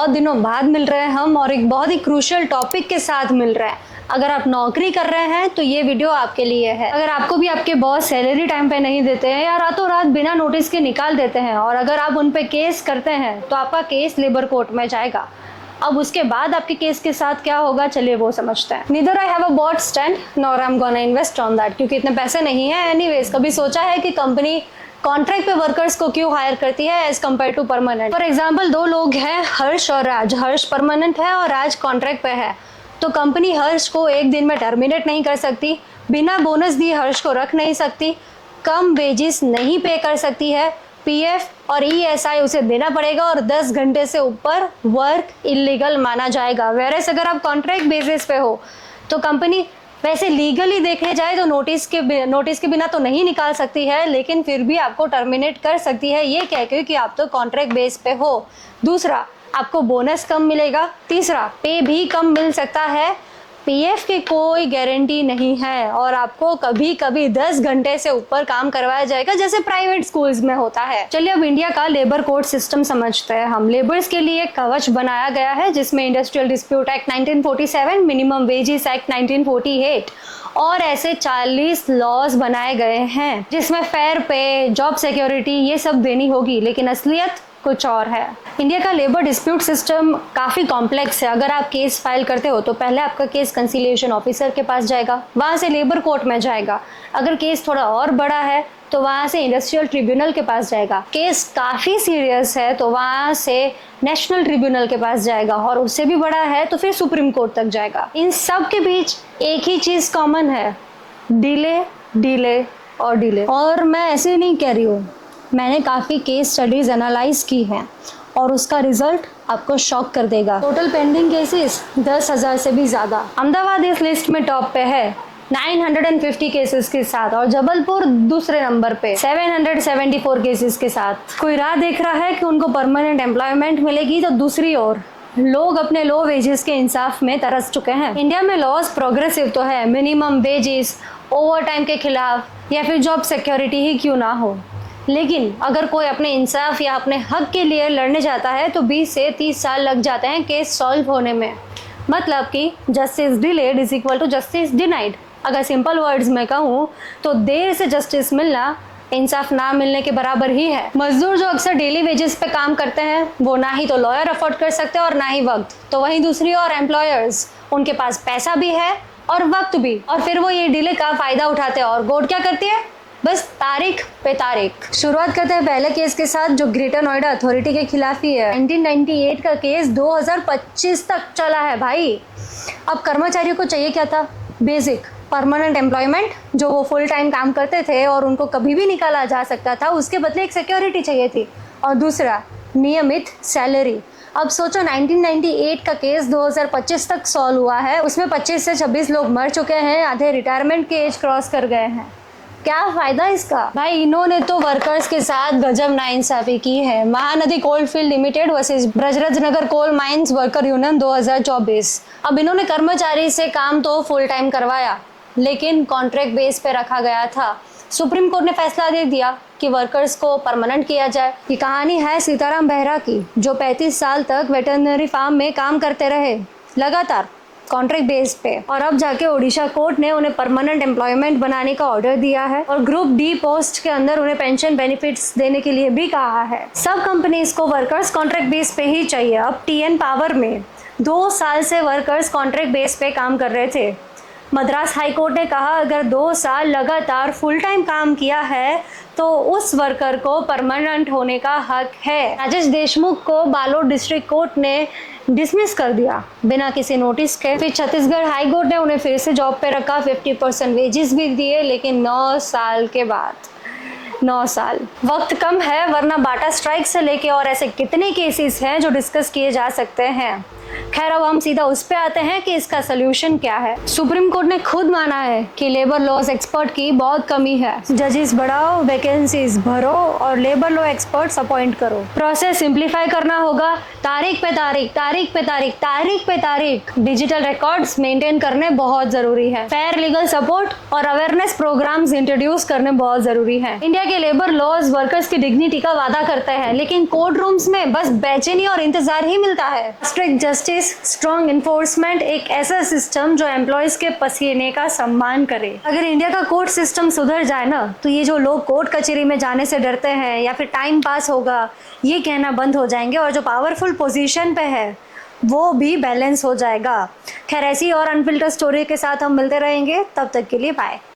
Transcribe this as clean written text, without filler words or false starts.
बहुत दिनों बाद मिल रहे हैं हम और एक बहुत ही क्रूशियल टॉपिक के साथ मिल रहे हैं। अगर आप नौकरी कर रहे हैं तो ये वीडियो आपके लिए है। अगर आपको भी आपके बॉस सैलरी टाइम पे नहीं देते हैं या रातों रात बिना नोटिस के निकाल देते हैं और अगर आप उन पे केस करते हैं तो आपका केस लेबर कोर्ट में जाएगा। अब उसके बाद आपके केस के साथ क्या होगा, चलिए वो समझते हैं। Neither I have a bot stand nor I am gonna invest on that, क्योंकि इतने पैसे नहीं है। एनीवेज, कभी सोचा है कि कंपनी कॉन्ट्रैक्ट पे वर्कर्स को क्यों हायर करती है as compare to permanent? For example, दो लोग हैं, हर्ष और राज। हर्ष परमानेंट है और राज कॉन्ट्रैक्ट पे है, तो कंपनी हर्ष को एक दिन में टर्मिनेट नहीं कर सकती, बिना बोनस दिए हर्ष को रख नहीं सकती, कम वेजेस नहीं पे कर सकती है, पीएफ और ईएसआई उसे देना पड़ेगा और 10 घंटे से ऊपर वर्क इलीगल माना जाएगा। वेरएस अगर आप कॉन्ट्रैक्ट बेसिस पे हो तो कंपनी वैसे लीगली देखने जाए तो नोटिस के बिना तो नहीं निकाल सकती है, लेकिन फिर भी आपको टर्मिनेट कर सकती है ये कह के कि आप तो कॉन्ट्रैक्ट बेस पे हो। दूसरा, आपको बोनस कम मिलेगा। तीसरा, पे भी कम मिल सकता है। पीएफ की कोई गारंटी नहीं है और आपको कभी कभी 10 घंटे से ऊपर काम करवाया जाएगा, जैसे प्राइवेट स्कूल्स में होता है। चलिए अब इंडिया का लेबर कोड सिस्टम समझते हैं हम। लेबर्स के लिए कवच बनाया गया है जिसमें industrial dispute act 1947, minimum wages act 1948 और ऐसे 40 लॉज बनाए गए हैं जिसमें फेयर पे, जॉब सिक्योरिटी ये सब देनी होगी, लेकिन असलियत कुछ और है। इंडिया का लेबर डिस्प्यूट सिस्टम काफ़ी कॉम्प्लेक्स है। अगर आप केस फाइल करते हो तो पहले आपका केस कंसिलिएशन ऑफिसर के पास जाएगा, वहाँ से लेबर कोर्ट में जाएगा। अगर केस थोड़ा और बड़ा है तो वहाँ से इंडस्ट्रियल ट्रिब्यूनल के पास जाएगा। केस काफ़ी सीरियस है तो वहाँ से नेशनल ट्रिब्यूनल के पास जाएगा और उससे भी बड़ा है तो फिर सुप्रीम कोर्ट तक जाएगा। इन सब के बीच एक ही चीज़ कॉमन है, डिले, डिले और डिले। और मैं ऐसे नहीं कह रही हूँ, मैंने काफ़ी केस स्टडीज़ एनालाइज की हैं और उसका रिजल्ट आपको शॉक कर देगा। टोटल पेंडिंग केसेस 10,000 से भी ज़्यादा। अहमदाबाद इस लिस्ट में टॉप पे है 950 केसेस के साथ और जबलपुर दूसरे नंबर पे 774 केसेस के साथ। कोई राह देख रहा है कि उनको परमानेंट एम्प्लॉयमेंट मिलेगी, तो दूसरी ओर लोग अपने लो वेजेस के इंसाफ में तरस चुके हैं। इंडिया में लॉज प्रोग्रेसिव तो है, मिनिमम वेजेस, ओवर टाइम के खिलाफ या फिर जॉब सिक्योरिटी ही क्यों ना हो, लेकिन अगर कोई अपने इंसाफ या अपने हक के लिए लड़ने जाता है तो 20 से 30 साल लग जाते हैं केस सॉल्व होने में। मतलब कि justice delayed is equal to justice denied. अगर सिंपल वर्ड्स में कहूँ तो देर से जस्टिस मिलना इंसाफ ना मिलने के बराबर ही है। मजदूर जो अक्सर डेली वेजेस पे काम करते हैं वो ना ही तो लॉयर अफोर्ड कर सकते और ना ही वक्त, तो वहीं दूसरी और एम्प्लॉयर्स, उनके पास पैसा भी है और वक्त भी, और फिर वो ये डिले का फायदा उठाते हैं। और कोर्ट क्या करती है, बस तारीख पे तारीख। शुरुआत करते हैं पहले केस के साथ जो ग्रेटर नोएडा अथॉरिटी के खिलाफ ही है। 1998 का केस 2025 तक चला है भाई। अब कर्मचारियों को चाहिए क्या था, बेसिक परमानेंट एम्प्लॉयमेंट, जो वो फुल टाइम काम करते थे और उनको कभी भी निकाला जा सकता था, उसके बदले एक सिक्योरिटी चाहिए थी, और दूसरा नियमित सैलरी। अब सोचो 1998 का केस 2025 तक सॉल्व हुआ है, उसमें 25 से 26 लोग मर चुके हैं, आधे रिटायरमेंट के एज क्रॉस कर गए हैं। क्या फायदा इसका भाई? इन्होंने तो वर्कर्स के साथ गजब नाइंसाफी की है। Mahanadi coal field limited versus Brajraj Nagar coal mines worker union 2024। अब इन्होंने कर्मचारी से काम तो फुल टाइम करवाया लेकिन कॉन्ट्रैक्ट बेस पे रखा गया था। सुप्रीम कोर्ट ने फैसला दे दिया कि वर्कर्स को परमानेंट किया जाए। ये कहानी है सीताराम बेहरा की, जो 35 साल तक वेटरनरी फार्म में काम करते रहे लगातार कॉन्ट्रैक्ट बेस पे, और अब जाके ओडिशा कोर्ट ने उन्हें परमानेंट एम्प्लॉयमेंट बनाने का ऑर्डर दिया है और ग्रुप डी पोस्ट के अंदर उन्हें पेंशन बेनिफिट्स देने के लिए भी कहा है। सब कंपनीज को वर्कर्स कॉन्ट्रैक्ट बेस पे ही चाहिए। अब टीएन पावर में 2 साल से वर्कर्स कॉन्ट्रैक्ट बेस पे काम कर रहे थे। मद्रास हाई कोर्ट ने कहा अगर 2 साल लगातार फुल टाइम काम किया है तो उस वर्कर को परमानेंट होने का हक है। राजेश देशमुख को बालोद डिस्ट्रिक्ट कोर्ट ने डिसमिस कर दिया बिना किसी नोटिस के। फिर छत्तीसगढ़ हाई कोर्ट ने उन्हें फिर से जॉब पे रखा, 50% वेजेस भी दिए, लेकिन 9 साल के बाद। 9 साल वक्त कम है, वरना बाटा स्ट्राइक से लेके और ऐसे कितने केसेस हैं जो डिस्कस किए जा सकते हैं। खैर अब हम सीधा उस पे आते हैं कि इसका सोल्यूशन क्या है। सुप्रीम कोर्ट ने खुद माना है कि लेबर लॉज एक्सपर्ट की बहुत कमी है। जजेस बढ़ाओ, वैकेंसीज भरो और लेबर लॉ एक्सपर्ट्स अपॉइंट करो। प्रोसेस सिंप्लीफाई करना होगा। तारीख पे तारीख, तारीख पे तारीख, तारीख पे तारीख डिजिटल रिकॉर्ड्स मेंटेन करने बहुत जरूरी है। फेयर लीगल सपोर्ट और अवेयरनेस प्रोग्राम्स इंट्रोड्यूस करने बहुत जरूरी है। इंडिया के लेबर लॉज वर्कर्स की डिग्निटी का वादा करते हैं, लेकिन कोर्ट रूम्स में बस बेचैनी और इंतजार ही मिलता है। स्ट्रिक्ट जस्टिस, स्ट्रॉन्ग इन्फोर्समेंट, एक ऐसा सिस्टम जो एम्प्लॉयज के पसीने का सम्मान करे। अगर इंडिया का कोर्ट सिस्टम सुधर जाए ना, तो ये जो लोग कोर्ट कचहरी में जाने से डरते हैं या फिर टाइम पास होगा ये कहना बंद हो जाएंगे, और जो पावरफुल पोजीशन पे है वो भी बैलेंस हो जाएगा। खैर ऐसी और अनफिल्टर स्टोरी के साथ हम मिलते रहेंगे, तब तक के लिए बाय।